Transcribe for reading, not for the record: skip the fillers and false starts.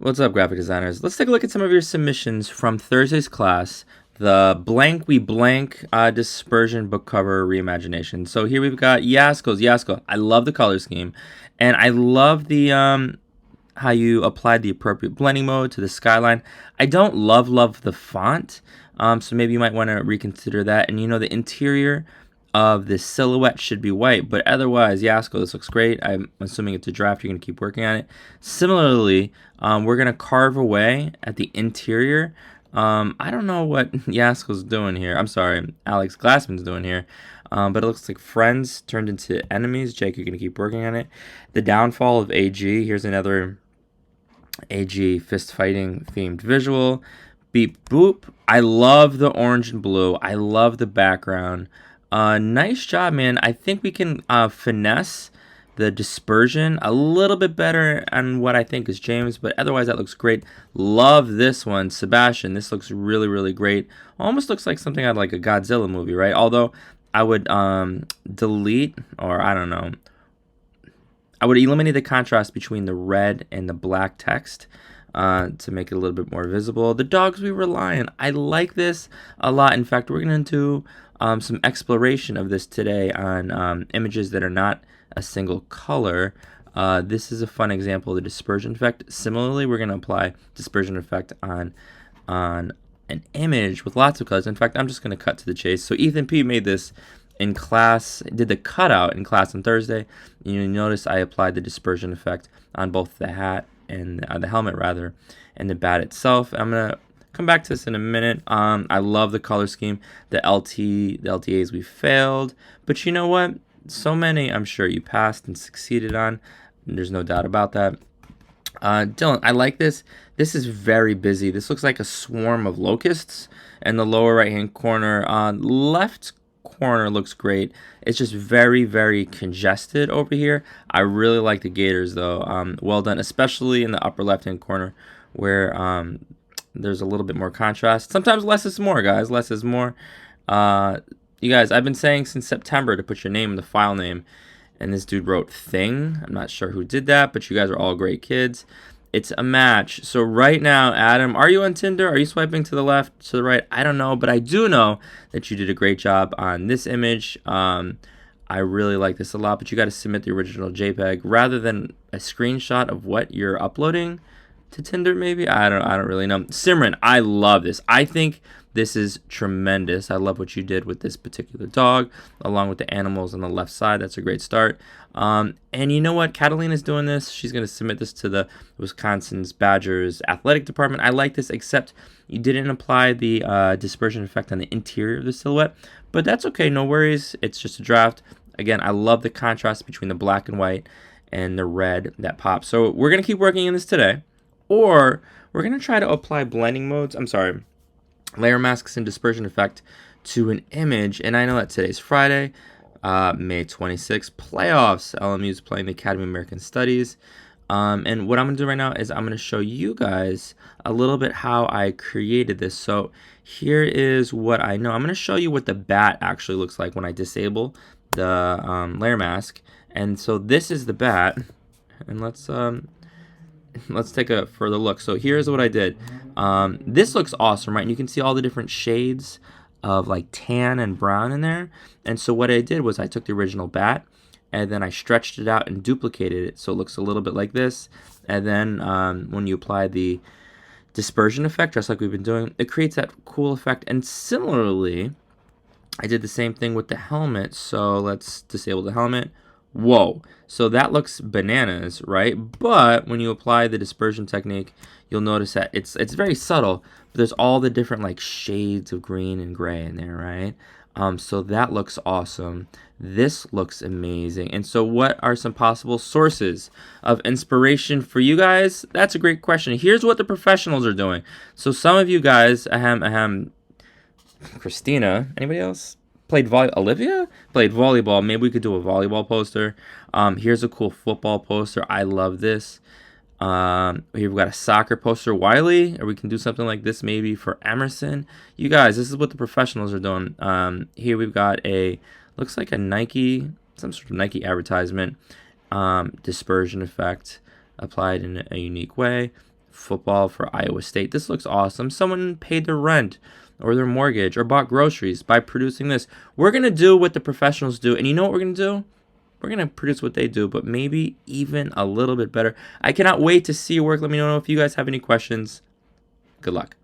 What's up, graphic designers? Let's take a look at some of your submissions from Thursday's class, the Blank We Blank Dispersion book cover reimagination. So here we've got Yasko's. Yasko, I love the color scheme, and I love the how you applied the appropriate blending mode to the skyline. I don't love the font, so maybe you might want to reconsider that. And the interior of the silhouette should be white, but otherwise, Yasko, this looks great. I'm assuming it's a draft. You're going to keep working on it. Similarly, we're going to carve away at the interior. I don't know what Yasko's doing here. I'm sorry, Alex Glassman's doing here. But it looks like friends turned into enemies. Jake, you're going to keep working on it. The downfall of AG. Here's another AG fist fighting themed visual. Beep boop. I love the orange and blue. I love the background. Nice job, man. I think we can finesse the dispersion a little bit better on what I think is James, but otherwise that looks great. Love this one, Sebastian. This looks really great. Almost looks like something out of like a Godzilla movie, right? Although I would delete, or I don't know, I would eliminate the contrast between the red and the black text to make it a little bit more visible. The dogs we rely on. I like this a lot. In fact, we're going to do some exploration of this today on images that are not a single color. This is a fun example of the dispersion effect. Similarly, we're going to apply dispersion effect on an image with lots of colors. In fact, I'm just going to cut to the chase. So Ethan P made this in class, did the cutout in class on Thursday. You notice I applied the dispersion effect on both the hat and the helmet rather, and the bat itself. I'm gonna come back to this in a minute. I love the color scheme. The LTAs we failed, but you know what? So many I'm sure you passed and succeeded on. There's no doubt about that. Dylan, I like this. This is very busy. This looks like a swarm of locusts. And the lower right hand corner, left corner looks great. It's just very congested over here. I really like the gators though. Well done, especially in the upper left hand corner where there's a little bit more contrast. Sometimes less is more, guys. Less is more. You guys, I've been saying since September to put your name in the file name, and this dude wrote thing. I'm not sure who did that, but you guys are all great kids. It's a match. So right now, Adam, are you on Tinder? Are you swiping to the left, to the right? I don't know, but I do know that you did a great job on this image. I really like this a lot, but you got to submit the original JPEG rather than a screenshot of what you're uploading to Tinder, maybe? I don't really know. Simran, I love this. I think this is tremendous. I love what you did with this particular dog, along with the animals on the left side. That's a great start. And you know what? Catalina's doing this. She's going to submit this to the Wisconsin's Badgers athletic department. I like this, except you didn't apply the dispersion effect on the interior of the silhouette. But that's okay. No worries. It's just a draft. Again, I love the contrast between the black and white and the red that pops. So we're going to keep working in this today. Or we're going to try to apply blending modes. Layer masks and dispersion effect to an image. And I know that today's Friday, May 26th, playoffs. LMU's playing the Academy of American Studies. And what I'm going to do right now is I'm going to show you guys a little bit how I created this. So here is what I know. I'm going to show you what the bat actually looks like when I disable the layer mask. And so this is the bat. And let's take a further look. So here's what I did. This looks awesome, right? And you can see all the different shades of like tan and brown in there. And so what I did was I took the original bat and then I stretched it out and duplicated it so it looks a little bit like this. And then when you apply the dispersion effect, just like we've been doing, it creates that cool effect. And similarly, I did the same thing with the helmet. So let's disable the helmet. Whoa, so that looks bananas, right? But when you apply the dispersion technique, you'll notice that it's very subtle, but there's all the different like shades of green and gray in there, right? So that looks awesome. This looks amazing. And so what are some possible sources of inspiration for you guys? That's a great question. Here's what the professionals are doing. So some of you guys, Christina, anybody else? Olivia played volleyball. Maybe we could do a volleyball poster. Here's a cool football poster. I love this. Here we've got a soccer poster, Wiley, or we can do something like this maybe for Emerson. You guys, this is what the professionals are doing. Here we've got looks like a Nike, some sort of Nike advertisement. Dispersion effect applied in a unique way. football for Iowa State. This looks awesome. Someone paid their rent or their mortgage or bought groceries by producing this. We're going to do what the professionals do. And you know what we're going to do? We're going to produce what they do, but maybe even a little bit better. I cannot wait to see your work. Let me know if you guys have any questions. Good luck.